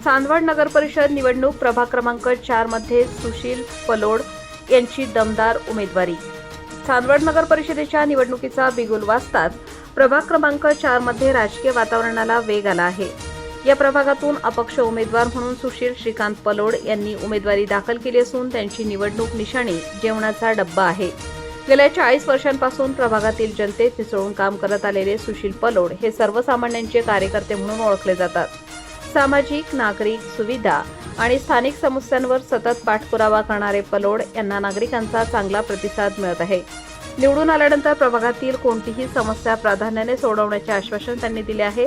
चांदवड नगर परिषद निवडणूक प्रभाग क्रमांक 4 मध्ये सुशील पलोड यांची दमदार उमेदवारी। चांदवड नगर परिषदेच्या निवडणुकीचा बिगुल वाजताच प्रभाग क्रमांक 4 मध्ये राजकीय वातावरणाला वेग आला आहे। या प्रभागातून अपक्ष उमेदवार म्हणून सुशील श्रीकांत पलोड यांनी उमेदवारी दाखल केली असून त्यांची निवडणूक निशाणी जेवणाचा डब्बा आहे। गेल्या 40 वर्षांपासून प्रभागातील जनतेत मिसळून काम करत आलेले सुशील पलोड हे सर्वसामान्यांचे कार्यकर्ते म्हणून ओळखले जातात। सामाजिक, नागरिक सुविधा आणि स्थानिक समस्यांवर सतत पाठपुरावा करणारे पलोड यांना नागरिकांचा चांगला प्रतिसाद मिळत आहे। निवडून आल्यानंतर प्रभागातील कोणतीही समस्या प्राधान्याने सोडवण्याचे आश्वासन त्यांनी दिले आहे।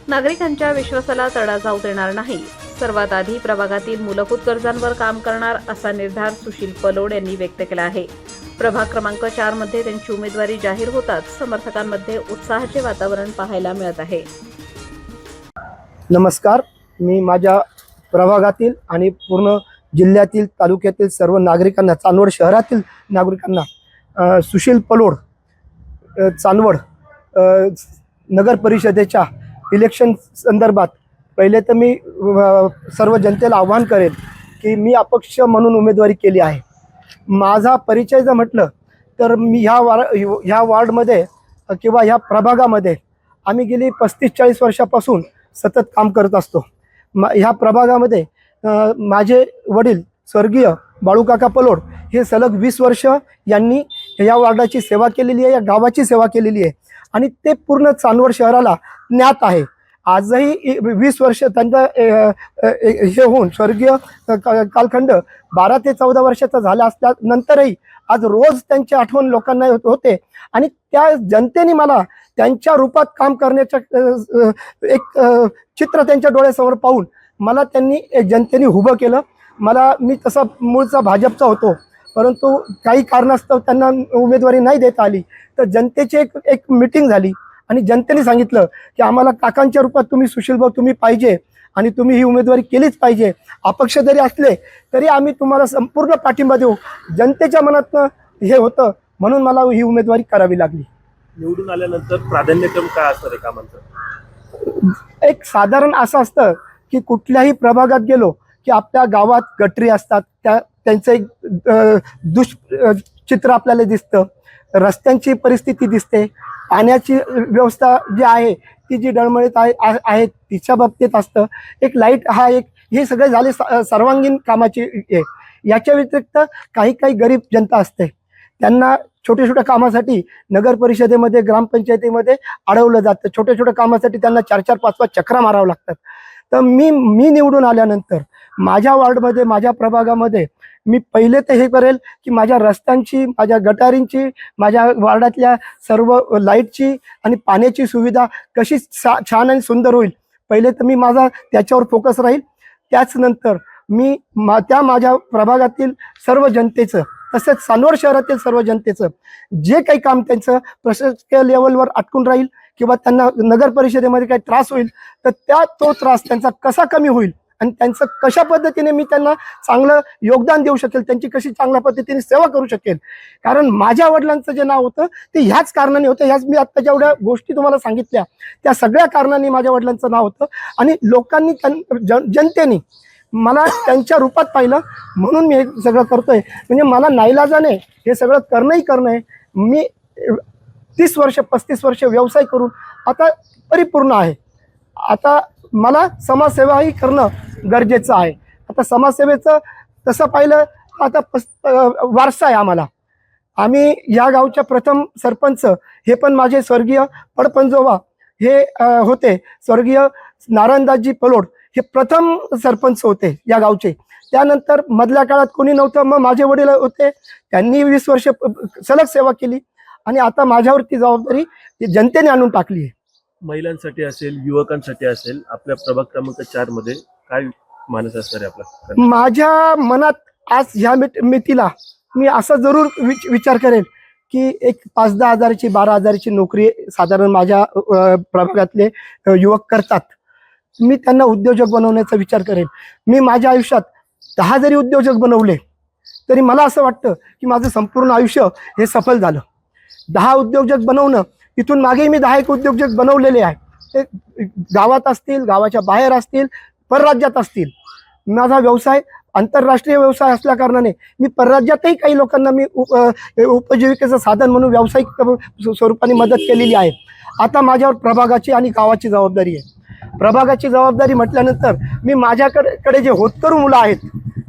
नागरिकांच्या विश्वासाला तडा जाऊ देणार नाही, सर्वात आधी प्रभागातील मूलभूत गरजांवर काम करणार असा निर्धार सुशील पलोड यांनी व्यक्त केला आहे। प्रभाग क्रमांक 4 मध्ये त्यांची उमेदवारी जाहीर होताच समर्थकांमध्ये उत्साहाचे वातावरण पाहायला मिळत आहे। नमस्कार, मी माझ्या प्रभागातील आणि पूर्ण जिल्ह्यातील तालुक्यातील सर्व नागरिकांना, चांदवड शहरातील नागरिकांना सुशील पलोड चांदवड नगर परिषदेच्या इलेक्शन संदर्भात पहिले तर मी सर्व जनतेला आव्हान करेन की मी अपक्ष म्हणून उमेदवारी केली आहे। माझा परिचय जर म्हटलं तर मी ह्या वार्डमध्ये किंवा ह्या प्रभागामध्ये आम्ही गेली 35-40 वर्षापासून सतत काम करत असतो। ह्या प्रभागामध्ये माझे वडील स्वर्गीय बाळूकाका पलोड हे सलग 20 वर्ष यांनी या वार्डाची सेवा केलेली आहे, या गावाची सेवा केलेली आहे आणि ते पूर्ण चांदवड शहराला ज्ञात आहे। आजही 20 वर्ष त्यांचा हे होऊन स्वर्गीय कालखंड 12 ते 14 वर्षाचा झाला असल्यानंतरही आज रोज त्यांची आठवण लोकांना होते आणि त्या जनतेने मला त्यांच्या रूपात काम करण्याचं एक चित्र त्यांच्या डोळ्यासमोर पाहून मला त्यांनी जनतेने उभं केलं। मी तसा मूळचा भाजपचा होतो, परंतु काही कारणास्तव त्यांना उमेदवारी नाही देता आली, तर जनतेची एक मीटिंग झाली आणि जनतेने सांगितलं की आम्हाला काकांच्या रूपात तुम्ही सुशील भाऊ तुम्ही पाहिजे आणि तुम्ही ही उमेदवारी केलीच पाहिजे। अपक्ष जरी असले तरी आम्ही तुम्हाला संपूर्ण पाठिंबा देऊ। जनतेच्या मनातनं हे होतं म्हणून मला ही उमेदवारी करावी लागली। निवडून आल्यानंतर प्राधान्यक्रम काय असणार आहे कामांचं? एक साधारण असं असतं की कुठल्याही प्रभागात गेलो की आपल्या गावात गटरी असतात, त्यांचं एक दुष्चित्र आपल्याला दिसतं, रस्त्यांची परिस्थिती दिसते, पाण्याची व्यवस्था जी आहे ती जी डळमळीत आहे तिच्या बाबतीत असतं, एक लाईट हे सगळे झाले सर्वांगीण कामाची। याच्या व्यतिरिक्त काही गरीब जनता असते, त्यांना छोट्या छोट्या कामासाठी नगर परिषदेमध्ये ग्रामपंचायतीमध्ये अडवलं जातं। छोट्या छोट्या कामासाठी त्यांना 4-4, 5-5 चक्रा मारावं लागतात। तर मी निवडून आल्यानंतर माझ्या वार्डमध्ये, माझ्या प्रभागामध्ये मी पहिले तर हे करेल की माझ्या रस्त्यांची, माझ्या गटारींची, माझ्या वार्डातल्या सर्व लाईटची आणि पाण्याची सुविधा कशी छान आणि सुंदर होईल, पहिले तर मी माझा त्याच्यावर फोकस राहील। त्याचनंतर मी माझ्या प्रभागातील सर्व जनतेचं तसेच चांदवड शहरातील सर्व जनतेचं जे काही काम त्यांचं प्रशासकीय लेवलवर अटकून राहील किंवा त्यांना नगर परिषदेमध्ये काही त्रास होईल तर तो त्रास त्यांचा कसा कमी होईल आणि त्यांचं कशा पद्धतीने मी त्यांना चांगलं योगदान देऊ शकेल, त्यांची कशी चांगल्या पद्धतीने सेवा करू शकेल। कारण माझ्या वडिलांचं जे नाव होतं ते ह्याच कारणाने होतं, ह्याच मी आत्ता जेवढ्या गोष्टी तुम्हाला सांगितल्या त्या सगळ्या कारणांनी माझ्या वडिलांचं नाव होतं आणि लोकांनी जनतेने मला त्यांच्या रूपात पाहिलं म्हणून मी हे सगळं करतोय। म्हणजे मला नाईलाजाने हे सगळं करणं आहे। मी 30 वर्ष 35 वर्ष व्यवसाय करून आता परिपूर्ण आहे। आता मला समाजसेवाही करणं गरजेचं आहे। आता समाजसेवेचं तसं पाहिलं आता वारसा आहे आम्हाला। आम्ही या गावच्या प्रथम सरपंच हे पण माझे स्वर्गीय पडपंजोबा हे होते, स्वर्गीय नारायणदासजी पलोड हे प्रथम सरपंच होते या गावचे। त्यानंतर मधल्या काळात कोणी नव्हतं, मग माझे वडील होते, त्यांनी 20 वर्ष सलग सेवा केली आणि आता माझ्यावरती जबाबदारी जनतेने आणून टाकली आहे। महिलांसाठी असेल, युवकांसाठी असेल, आपल्या प्रभाग क्रमांक 4 मध्ये काय मानस असणार आहे आपला? माझ्या मनात आज ह्या मितीला मी असा जरूर विचार करेल की एक 5-10 हजाराची 12 हजाराची नोकरी साधारण माझ्या प्रभागातले युवक करतात। मी त्यांना उद्योजक बनवण्याचा विचार करेल। मी माझ्या आयुष्यात 10 जरी उद्योजक बनवले तरी मला असं वाटतं की माझं संपूर्ण आयुष्य हे सफल झालं। 10 उद्योजक बनवणं, इथून मागेही मी 10 एक उद्योजक बनवलेले आहे, ते गावात असतील, गावाच्या बाहेर असतील, परराज्यात असतील, माझा व्यवसाय आंतरराष्ट्रीय व्यवसाय असल्या कारणाने मी परराज्यातही काही लोकांना मी उपजीविकेचं साधन म्हणून व्यावसायिक स्वरूपाने मदत केलेली आहे. आता माझ्यावर प्रभागाची आणि गावाची जबाबदारी आहे. प्रभागाची जबाबदारी म्हटल्यानंतर मी माझ्याकडे जे होतकरू मुलं आहेत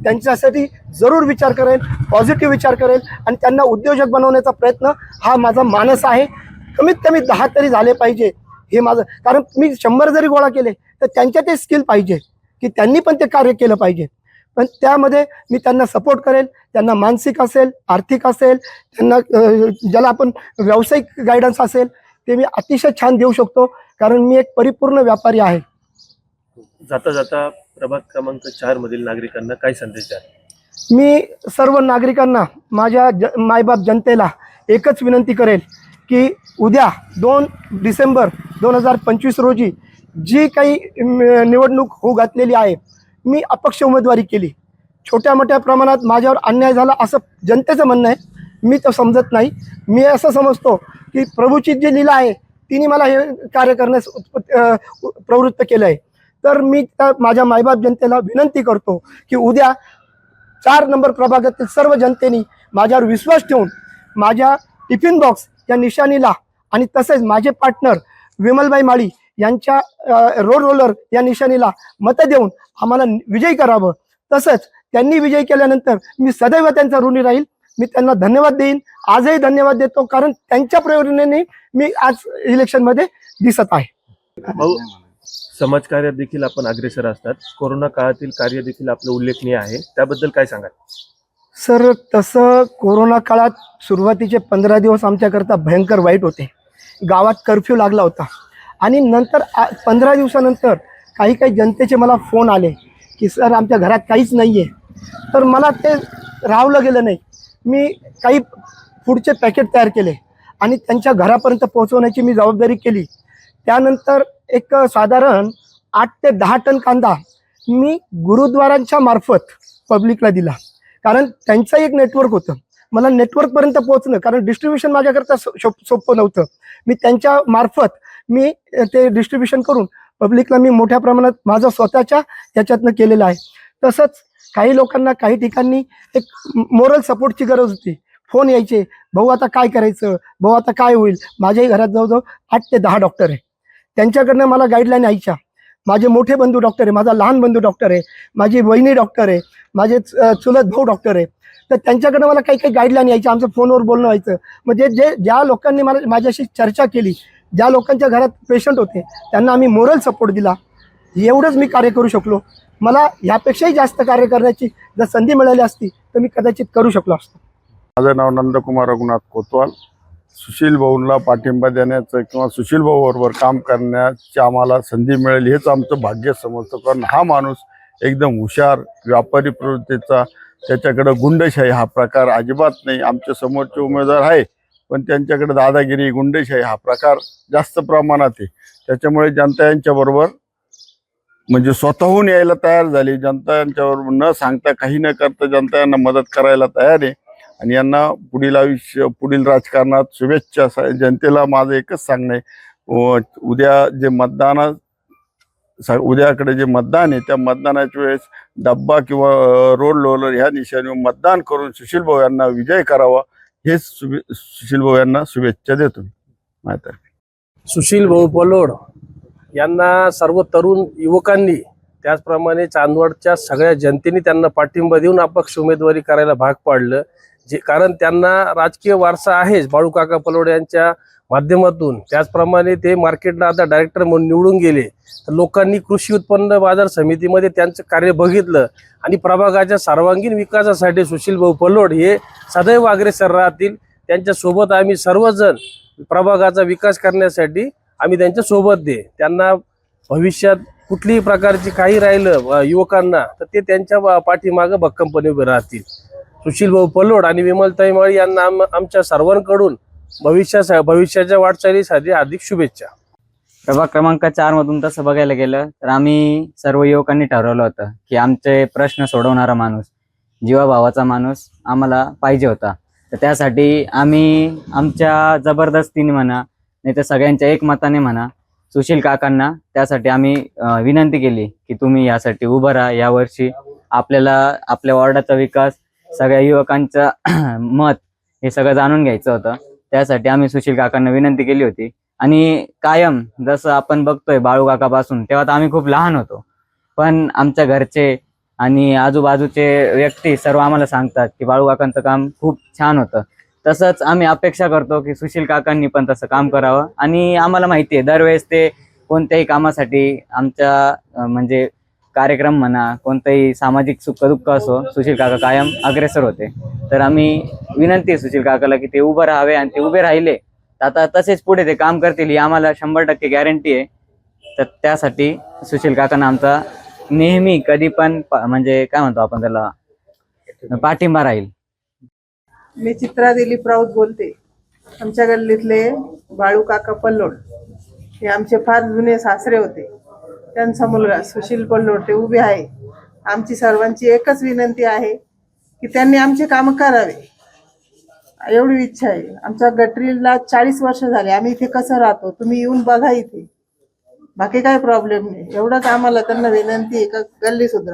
त्यांच्यासाठी जरूर विचार करेल, पॉझिटिव्ह विचार करेल आणि त्यांना उद्योजक बनवण्याचा प्रयत्न हा माझा मानस आहे. कमीत कमी 10 तरी झाले पाहिजे हे माझं, कारण मी 100 जरी गोळा केले तर त्यांच्यात ते स्किल पाहिजे की त्यांनी पण ते कार्य केलं पाहिजे. पण त्यामध्ये मी त्यांना सपोर्ट करेल, त्यांना मानसिक असेल, आर्थिक असेल, त्यांना ज्याला आपण व्यावसायिक गायडन्स असेल ते मी अतिशय छान देऊ शकतो, कारण मी एक परिपूर्ण व्यापारी आहे. जाता जाता प्रभाग क्रमांक 4 मधील नागरिकांना काय संदेश द्याल? मी सर्व नागरिकांना, माझ्या मायबाप जनतेला एकच विनंती करेल की उद्या 2 डिसेंबर 2025 रोजी जी काही निवडणूक होऊ घातलेली आहे, मी अपक्ष उमेदवारी केली. छोट्या मोठ्या प्रमाणात माझ्यावर अन्याय झाला असं जनतेचं म्हणणं आहे, मी तर समजत नाही. मी असं समजतो की प्रभूची जी लीला आहे तिने मला हे कार्य करण्यास प्रवृत्त केलं आहे. तर मी माझ्या मायबाप जनतेला विनंती करतो की उद्या 4 नंबर प्रभागातील सर्व जनतेने माझ्यावर विश्वास ठेवून माझ्या टिफिन बॉक्स या निशाणीला आणि तसेच माझे पार्टनर विमलबाई माळी यांच्या रोड रोलर या निशाणीला मतं देऊन आम्हाला विजयी करावं. तसंच त्यांनी विजयी केल्यानंतर मी सदैव त्यांचा ऋणी राहील. मी त्यांना धन्यवाद देईन, आजही धन्यवाद देतो, कारण त्यांच्या प्रेरणेने मी आज इलेक्शनमध्ये दिसत आहे. भाऊ, समाजकार्यात देखील आपण अग्रेसर असतात. कोरोना काळातील कार्य देखील आपलं उल्लेखनीय आहे, त्याबद्दल काय सांगाल? सर, तसं कोरोना काळात सुरुवातीचे 15 दिवस आमच्याकरता भयंकर वाईट होते. गावात कर्फ्यू लागला होता आणि नंतर 15 दिवसानंतर काही जनतेचे मला फोन आले की सर आमच्या घरात काहीच नाही आहे. तर मला ते राहवलं गेलं नाही. मी काही फूडचे पॅकेट तयार केले आणि त्यांच्या घरापर्यंत पोहोचवण्याची मी जबाबदारी केली. त्यानंतर एक साधारण 8 ते 10 टन कांदा मी गुरुद्वारांच्या मार्फत पब्लिकला दिला, कारण त्यांचं एक नेटवर्क होतं. मला नेटवर्कपर्यंत पोहोचणं, कारण डिस्ट्रीब्युशन माझ्याकरता सोपं नव्हतं. मी त्यांच्या मार्फत मी ते डिस्ट्रीब्युशन करून पब्लिकला मी मोठ्या प्रमाणात माझं स्वतःच्या याच्यातनं केलेलं आहे. तसंच काही लोकांना काही ठिकाणी एक मोरल सपोर्टची गरज होती. फोन यायचे, भाऊ आता काय करायचं, भाऊ आता काय होईल. माझ्याही घरात जवळजवळ 8 ते 10 डॉक्टर आहे. त्यांच्याकडनं मला गाईडलाईन यायच्या. माझे मोठे बंधू डॉक्टर आहे, माझा लहान बंधू डॉक्टर आहे, माझी बहिणी डॉक्टर आहे, माझे चुलत भाऊ डॉक्टर आहे. तर त्यांच्याकडनं मला काही गाईडलाईन यायच्या, आमचं फोनवर बोलणं व्हायचं. म्हणजे ज्या लोकांनी माझ्याशी चर्चा केली, ज्या लोकांच्या घरात पेशंट होते त्यांना आम्ही मोरल सपोर्ट दिला. एवढंच मी कार्य करू शकलो. मला यापेक्षाही जास्त कार्य करण्याची जर संधी मिळाली असती तर मी कदाचित करू शकलो असतो. माझं नाव नंदकुमार रघुनाथ कोतवाल. सुशील भाऊंना पाठिंबा देण्याचं किंवा सुशील भाऊबरोबर काम करण्याची आम्हाला संधी मिळेल हेच आमचं भाग्य समजतो. कारण हा माणूस एकदम हुशार, व्यापारी प्रवृत्तीचा, त्याच्याकडं गुंडशाही हा प्रकार अजिबात नाही. आमच्या समोरचे उमेदवार आहे पण त्यांच्याकडे दादागिरी, गुंडशाही हा प्रकार जास्त प्रमाणात आहे. त्याच्यामुळे जनता यांच्याबरोबर म्हणजे स्वतःहून यायला तयार झाली. जनता यांच्याबरोबर न सांगता, काही न करता जनता यांना मदत करायला तयार आहे आणि यांना पुढील आयुष्य, पुढील राजकारणात शुभेच्छा. जनतेला माझं एकच सांगणं आहे, उद्याकडे जे मतदान आहे त्या मतदानाच्या वेळेस डब्बा किंवा रोड रोलर ह्या निशाणीवर मतदान करून सुशील भाऊ यांना विजय करावा हेच सुशील भाऊ यांना शुभेच्छा देतो माझ्यातर्फे. सुशील भाऊ पलोड यांना सर्व तरुण युवकांनी, त्याचप्रमाणे चांदवडच्या सगळ्या जनतेने त्यांना पाठिंबा देऊन अपक्ष उमेदवारी करायला भाग पाडलं. कारण त्यांना राजकीय वारसा आहेच बाळू काका पलोड यांच्या माध्यमातून. त्याचप्रमाणे ते मार्केटला आता डायरेक्टर म्हणून निवडून गेले. तर लोकांनी कृषी उत्पन्न बाजार समितीमध्ये त्यांचं कार्य बघितलं आणि प्रभागाच्या सर्वांगीण विकासासाठी सुशील भाऊ पलोड हे सदैव अग्रेसर राहतील. त्यांच्यासोबत आम्ही सर्वजण प्रभागाचा विकास करण्यासाठी आम्ही त्यांच्या सोबत दे. त्यांना भविष्यात कुठलीही प्रकारची काही राहिलं युवकांना तर ते त्यांच्या पाठीमागं भक्कमपणे उभे राहतील. सुशील भाऊ पलोड आणि विमलताई माळी यांना आमच्या सर्वांकडून भविष्याच्या वाटचालीसाठी हार्दिक शुभेच्छा. प्रभाग क्रमांक 4 मधून तसं बघायला गेलं तर आम्ही सर्व युवकांनी ठरवलं होतं की आमचे प्रश्न सोडवणारा माणूस, जीवाभावाचा माणूस आम्हाला पाहिजे होता. तर त्यासाठी आम्ही आमच्या जबरदस्तीने म्हणा, नाही तर सगळ्यांच्या एकमताने म्हणा, सुशील काकांना. त्यासाठी आम्ही विनंती केली की तुम्ही यासाठी उभं राहा. यावर्षी आपल्याला आपल्या वॉर्डाचा विकास, सगळ्या युवकांचं मत हे सगळं जाणून घ्यायचं होतं. त्यासाठी आम्ही सुशील काकांना विनंती केली होती. आणि कायम जसं आपण बघतोय बाळू काकापासून, तेव्हा तर आम्ही खूप लहान होतो, पण आमच्या घरचे आणि आजूबाजूचे व्यक्ती सर्व आम्हाला सांगतात की बाळू काकांचं काम खूप छान होतं. तसंच आम्ही अपेक्षा करतो की सुशील काकांनी पण तसं काम करावं. आणि आम्हाला माहिती आहे दरवेळेस ते कोणत्याही कामासाठी आमच्या म्हणजे कार्यक्रम म्हणा, कोणतंही सामाजिक सुख-दुःख असो, सुशील काका कायम अग्रेसर होते. तर आम्ही विनंती आहे सुशील काकाला की ते उभं राहावे, आणि ते उभे राहिले तर आता तसेच पुढे ते काम करतील ही आम्हाला 100% गॅरंटी आहे. तर त्यासाठी सुशील काकांना आमचा नेहमी कधी पण म्हणजे काय म्हणतो आपण त्याला, पाठिंबा राहील. मी चित्रा दिलीप राऊत बोलते. आमच्या गल्लीतले बाळू काका पल्लोड हे आमचे फार जुने सासरे होते. त्यांचा मुलगा सुशील पल्लोड ते उभे आहे. आमची सर्वांची एकच विनंती आहे की त्यांनी आमचे काम करावे, एवढी इच्छा आहे. आमच्या गटरीला 40 वर्ष झाले. आम्ही इथे कसं राहतो तुम्ही येऊन बघा इथे, बाकी काही प्रॉब्लेम नाही. एवढंच आम्हाला त्यांना विनंती आहे का गल्ली सुधारा.